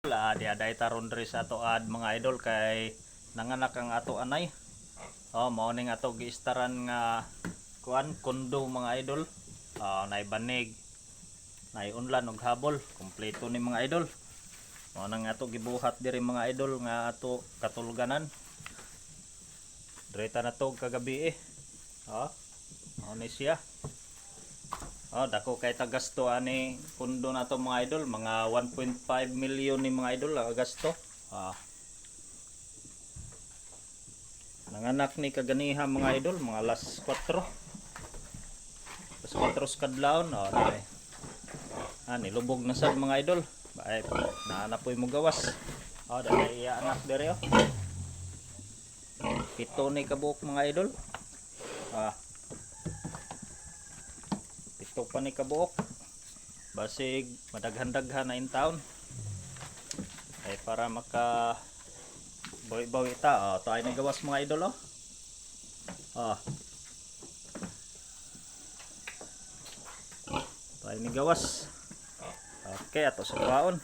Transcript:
Diaday taron diri sa ato mga idol kay nanganak ang ato anay. Mao ning ato giistaran nga kondo mga idol. Nay banig, nay unlan ug habol, kompleto ni mga idol. Mao nang ato gibuhat diri mga idol nga ato katulganan. Direta na to kagabi mao ni siya. Dako kay tagasto ani pundo na to mga idol, mga 1.5 million ni mga idol gasto. Nanganak ni kaganiha mga idol, mga alas 4. Alas 4 kadlawon, nilubog na sad mga idol. Bae naanapoy mo gawas. Dali iya anak dere Pito ni kabuok mga idol. Pito pa ni kabuok. Basig madaghan-daghan na in town. Ay para maka bawi-bawi ta. Tayo na gawas mga idol tayo ni gawas. Okay, ato sa baon.